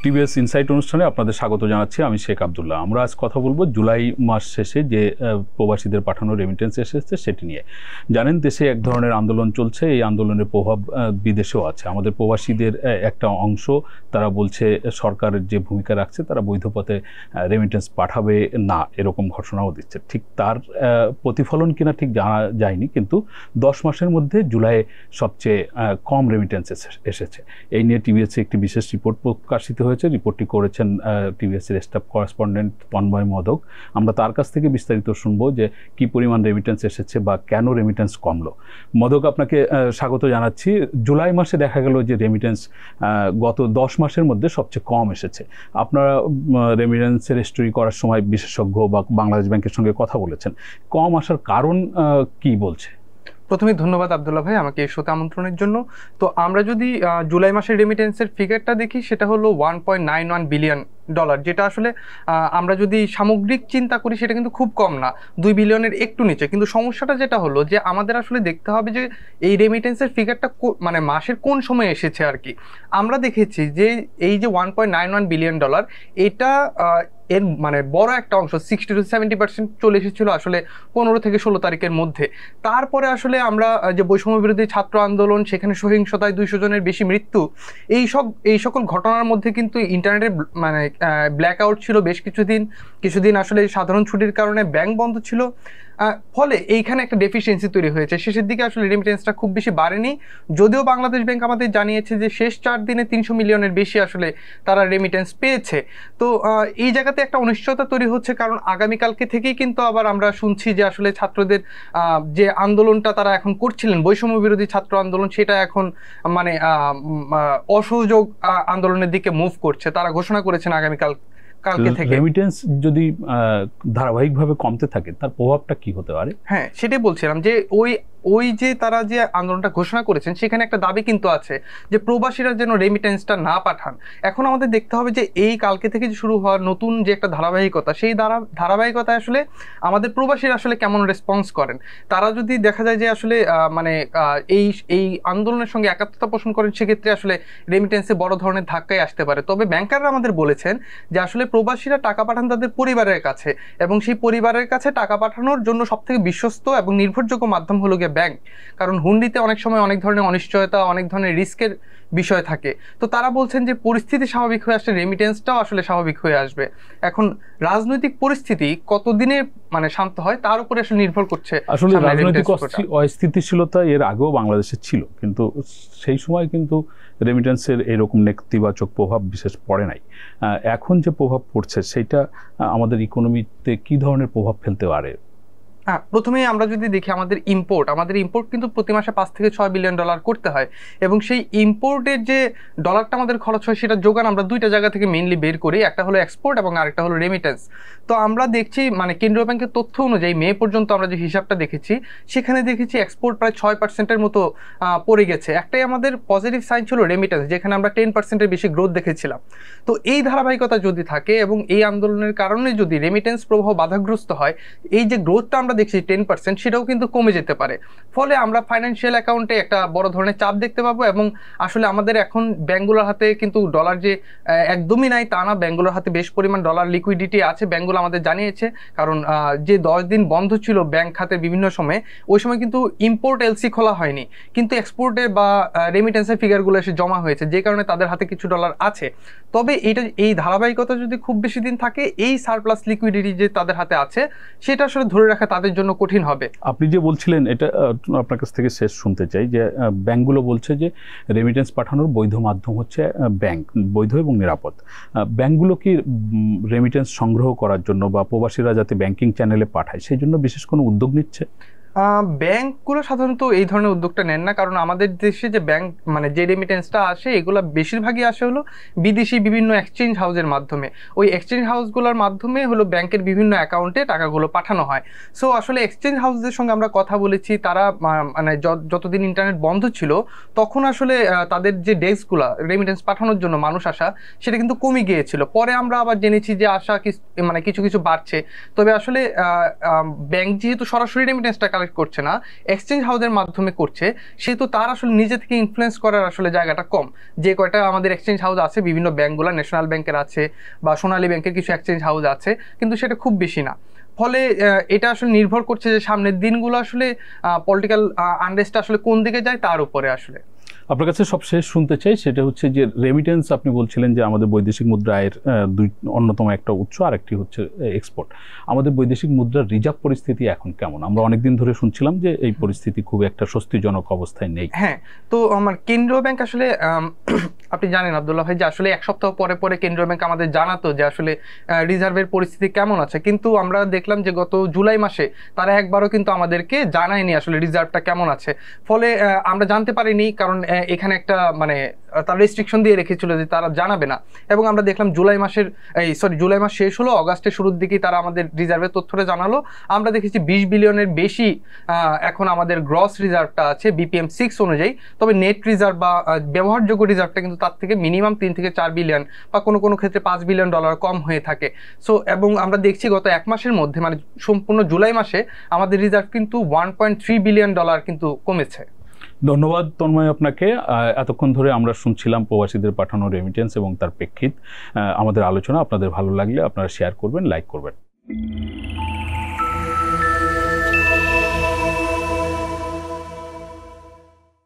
TVS insight অনুষ্ঠানে আপনাদের স্বাগত জানাচ্ছি। আমি শেখ আবদুল্লাহ। আমরা আজ কথা বলবো জুলাই মাস শেষে যে প্রবাসীদের পাঠানো রেমিটেন্স এসেছে সেটি নিয়ে। জানেন দেশে এক ধরনের আন্দোলন চলছে, এই আন্দোলনের প্রভাব বিদেশেও আছে। আমাদের প্রবাসীদের একটা অংশ তারা বলছে সরকারের যে ভূমিকা রাখছে তারা বৈধ পথে রেমিটেন্স পাঠাবে না, এরকম ঘোষণাও দিচ্ছে। ঠিক তার প্রতিফলন কিনা ঠিক জানা যায়নি, কিন্তু 10 মাসের মধ্যে জুলাইয়ে সবচেয়ে কম রেমিটেন্স এসেছে। এই নিয়ে টিভিএসে একটি বিশেষ রিপোর্ট প্রকাশিত হয়েছে। রিপোর্টটি করেছেন টিভিএসের স্টাফ করেসপন্ডেন্ট তন্ময় মদক। আমরা তার কাছ থেকে বিস্তারিত শুনবো যে কি পরিমাণ রেমিটেন্স এসেছে বা কেন রেমিটেন্স কমলো। মদক, আপনাকে স্বাগত জানাচ্ছি। জুলাই মাসে দেখা গেল যে রেমিটেন্স গত 10 মাসের মধ্যে সবচেয়ে কম এসেছে। আপনারা রেমিটেন্সের স্টোরি করার সময় বিশেষজ্ঞ বা বাংলাদেশ ব্যাংকের সঙ্গে কথা বলেছেন, কম আসার কারণ কি বলছে? প্রথমে ধন্যবাদ আব্দুল্লাহ ভাই আমাকে এই শোতে আমন্ত্রণের জন্য। তো আমরা যদি জুলাই মাসের রেমিটেন্সের ফিগারটা দেখি, সেটা হলো $1.91 বিলিয়ন, যেটা আসলে আমরা যদি সামগ্রিক চিন্তা করি সেটা কিন্তু খুব কম না, 2 বিলিয়নের একটু নিচে। কিন্তু সমস্যাটা যেটা হলো যে আমাদের আসলে দেখতে হবে যে এই রেমিটেন্সের ফিগারটা মানে মাসের কোন সময় এসেছে আর কি। আমরা দেখেছি যে এই যে $1.91 বিলিয়ন, এটা এর মানে বড় একটা অংশ 60 to 70% চলে এসেছিল আসলে 15 থেকে 16 তারিখের মধ্যে। তারপরে আসলে আমরা যে বৈষম্য বিরোধী ছাত্র আন্দোলন, সেখানে সহিংসতায় 200 জনের বেশি মৃত্যু, এই সকল ঘটনার মধ্যে কিন্তু ইন্টারনেটের মানে ব্ল্যাক আউট ছিল বেশ কিছুদিন আসলে সাধারণ ছুটির কারণে ব্যাংক বন্ধ ছিল। ফলে এইখানে একটা ডেফিসিয়েন্সি তৈরি হয়েছে। শেষের দিকে আসলে রেমিটেন্সটা খুব বেশি বাড়েনি, যদিও বাংলাদেশ ব্যাংক আমাদের জানিয়েছে যে শেষ 4 দিনে 300 মিলিয়নের বেশি আসলে তারা রেমিটেন্স পেয়েছে। তো এই জায়গাতে একটা অনিশ্চয়তা তৈরি হচ্ছে, কারণ আগামীকালকে থেকেই কিন্তু আবার আমরা শুনছি যে আসলে ছাত্রদের যে আন্দোলনটা তারা এখন করছিলেন, বৈষম্য বিরোধী ছাত্র আন্দোলন, সেটা এখন মানে অসহযোগ আন্দোলনের দিকে মুভ করছে। তারা ঘোষণা করেছেন আগামীকালকে থেকে। রেমিটেন্স যদি ধারাবাহিকভাবে কমতে থাকে তার প্রভাবটা কি হতে পারে? হ্যাঁ, সেটাই বলছিলাম যে ওই যে তারা যে আন্দোলনটা ঘোষণা করেছেন সেখানে একটা দাবি কিন্তু আছে যে প্রবাসীরা যেন রেমিটেন্সটা না পাঠান। এখন আমাদের দেখতে হবে যে এই কালকে থেকে শুরু হওয়া নতুন যে একটা ধারাবাহিকতা, সেই ধারাবাহিকতায় আসলে আমাদের প্রবাসীরা আসলে কেমন রেসপন্স করেন। তারা যদি দেখা যায় যে আসলে মানে এই আন্দোলনের সঙ্গে একাত্মতা পোষণ করেন, সেক্ষেত্রে আসলে রেমিটেন্সে বড় ধরনের ধাক্কাই আসতে পারে। তবে ব্যাংকাররা আমাদের বলেছেন যে আসলে প্রবাসীরা টাকা পাঠান তাদের পরিবারের কাছে, এবং সেই পরিবারের কাছে টাকা পাঠানোর জন্য সবথেকে বিশ্বস্ত এবং নির্ভরযোগ্য মাধ্যম হলো গিয়ে ব্যাংক। কারণ হুন্ডিতে অনেক সময় অনেক ধরনের অনিশ্চয়তা, অনেক ধরনের রিস্কের বিষয় থাকে। তো তারা বলছেন যে পরিস্থিতি স্বাভাবিক হয়ে আসলে রেমিটেন্সটাও আসলে স্বাভাবিক হয়ে আসবে। এখন রাজনৈতিক পরিস্থিতি কতদিনে মানে শান্ত হয় তার উপরে আসলে নির্ভর করছে। আসলে রাজনৈতিক অস্থিতিশীলতা এর আগেও বাংলাদেশে ছিল, কিন্তু সেই সময় কিন্তু রেমিটেন্সের এরকম নেতিবাচক প্রভাব বিশেষ পড়ে নাই। এখন যে প্রভাব পড়ছে সেটা আমাদের ইকোনমিতে কি ধরনের প্রভাব ফেলতে পারে? প্রথমেই আমরা যদি দেখি আমাদের ইম্পোর্ট কিন্তু প্রতি মাসে $5 থেকে $6 বিলিয়ন করতে হয়, এবং সেই ইম্পোর্টের যে ডলারটা আমাদের খরচ হয় সেটা যোগান আমরা দুইটা জায়গা থেকে মেইনলি বের করি, একটা হলো এক্সপোর্ট এবং আরেকটা হলো রেমিটেন্স। তো আমরা দেখছি মানে কেন্দ্রীয় ব্যাংকের তথ্য অনুযায়ী মে পর্যন্ত আমরা যে হিসাবটা দেখেছি সেখানে দেখেছি এক্সপোর্ট প্রায় 6%-এর মতো পড়ে গেছে। একটাই আমাদের পজিটিভ সাইন ছিল রেমিটেন্স, যেখানে আমরা 10%-এর বেশি গ্রোথ দেখেছিলাম। তো এই ধারাবাহিকতা যদি থাকে এবং এই আন্দোলনের কারণে যদি রেমিটেন্স প্রবাহ বাধাগ্রস্ত হয়, এই যে গ্রোথটা আমরা দেখছি 10%, সেটাও কিন্তু কমে যেতে পারে। ফলে আমরা ফাইন্যান্সিয়াল অ্যাকাউন্টে একটা বড় ধরনের চাপ দেখতে পাবো। এবং আসলে আমাদের এখন ব্যাংকগুলোর হাতে কিন্তু ডলার যে একদমই নাই তা না, ব্যাংকগুলোর হাতে বেশ পরিমাণ ডলার লিকুইডিটি আছে, ব্যাংকগুলো আমাদের জানিয়েছে। কারণ যে 10 দিন বন্ধ ছিল ব্যাংক খাতের বিভিন্ন সময়ে, ওই সময় কিন্তু ইম্পোর্ট এলসি খোলা হয়নি, কিন্তু এক্সপোর্টের বা রেমিটেন্সের ফিগারগুলো এসে জমা হয়েছে, যে কারণে তাদের হাতে কিছু ডলার আছে। তবে এই ধারাবাহিকতা যদি খুব বেশি দিন থাকে, এই সারপ্লাস লিকুইডিটি যে তাদের হাতে আছে সেটা আসলে ধরে রাখা তাদের জন্য কঠিন হবে। আপনি যে বলছিলেন এটা আপনার কাছ থেকে শেষ শুনতে চাই যে ব্যাংকগুলো বলছে যে রেমিটেন্স পাঠানোর বৈধ মাধ্যম হচ্ছে ব্যাংক, বৈধ এবং নিরাপদ। ব্যাংকগুলো কি রেমিটেন্স সংগ্রহ করার জন্য বা প্রবাসীরা যাতে ব্যাংকিং চ্যানেলে পাঠায় সেই জন্য বিশেষ কোনো উদ্যোগ নিচ্ছে? ব্যাংকগুলো সাধারণত এই ধরনের উদ্যোগটা নেন না, কারণ আমাদের দেশে যে ব্যাংক মানে যে রেমিটেন্সটা আসে এগুলো বেশিরভাগই আসে হলো বিদেশি বিভিন্ন এক্সচেঞ্জ হাউসের মাধ্যমে। ওই এক্সচেঞ্জ হাউসগুলোর মাধ্যমে হলো ব্যাংকের বিভিন্ন অ্যাকাউন্টে টাকাগুলো পাঠানো হয়। সো আসলে এক্সচেঞ্জ হাউসদের সঙ্গে আমরা কথা বলেছি, তারা মানে যতদিন ইন্টারনেট বন্ধ ছিল তখন আসলে তাদের যে ডেস্কগুলো রেমিটেন্স পাঠানোর জন্য মানুষ আসা সেটা কিন্তু কমে গিয়েছিল। পরে আমরা আবার জেনেছি যে আসা মানে কিছু বাড়ছে। তবে আসলে ব্যাংক যেহেতু সরাসরি রেমিটেন্সটা কালেক্ট করছে না, এক্সচেঞ্জ হাউসের মাধ্যমে করছে, সেহেতু তার আসলে নিজে থেকে ইনফ্লুয়েন্স করার আসলে জায়গাটা কম। যে কয়টা আমাদের এক্সচেঞ্জ হাউস আছে বিভিন্ন ব্যাংকগুলো, ন্যাশনাল ব্যাংকের আছে বা সোনালী ব্যাংকের কিছু এক্সচেঞ্জ হাউস আছে, কিন্তু সেটা খুব বেশি না। ফলে এটা আসলে নির্ভর করছে যে সামনের দিনগুলো আসলে পলিটিক্যাল আনরেস্ট আসলে কোন দিকে যায় তার উপরে আসলে। আপনার কাছে সবশেষ শুনতে চাই সেটা হচ্ছে যে রেমিটেন্স, আপনি বলছিলেন যে আমাদের বৈদেশিক মুদ্রা আয়ের অন্যতম একটা উৎস, আরেকটি হচ্ছে এক্সপোর্ট। আমাদের বৈদেশিক মুদ্রার রিজার্ভ পরিস্থিতি এখন কেমন? আমরা অনেকদিন ধরে শুনছিলাম যে এই পরিস্থিতি খুব একটা স্বস্তিজনক অবস্থায় নেই। হ্যাঁ, তো আমার কেন্দ্রীয় ব্যাংক আসলে আপনি জানেন আব্দুল্লাহ ভাই যে আসলে এক সপ্তাহ পরে পরে কেন্দ্রীয় ব্যাংক আমাদের জানাতো যে আসলে রিজার্ভের পরিস্থিতি কেমন আছে, কিন্তু আমরা দেখলাম যে গত জুলাই মাসে তারা একবারও কিন্তু আমাদেরকে জানায়নি আসলে রিজার্ভটা কেমন আছে। ফলে আমরা জানতে পারিনি, কারণ এখানে একটা মানে তারা রেস্ট্রিকশন দিয়ে রেখেছিল যে তারা জানাবে না। এবং আমরা দেখলাম জুলাই মাস শেষ হলো, অগাস্টের শুরুর দিকেই তারা আমাদের রিজার্ভের তথ্যটা জানালো। আমরা দেখেছি 20 বিলিয়নের বেশি এখন আমাদের গ্রস রিজার্ভটা আছে BPM 6 অনুযায়ী। তবে নেট রিজার্ভ বা ব্যবহারযোগ্য রিজার্ভটা কিন্তু তার থেকে মিনিমাম 3 থেকে 4 বিলিয়ন বা কোনো কোনো ক্ষেত্রে $5 বিলিয়ন কম হয়ে থাকে। সো এবং আমরা দেখছি গত এক মাসের মধ্যে মানে সম্পূর্ণ জুলাই মাসে আমাদের রিজার্ভ কিন্তু $1.3 বিলিয়ন কিন্তু কমেছে। ধন্যবাদ তন্ময় আপনাকে। এতক্ষণ ধরে আমরা শুনছিলাম প্রবাসীদের পাঠানো রেমিটেন্স এবং তার প্রেক্ষিত আমাদের আলোচনা। আপনাদের ভালো লাগলে আপনারা শেয়ার করবেন, লাইক করবেন।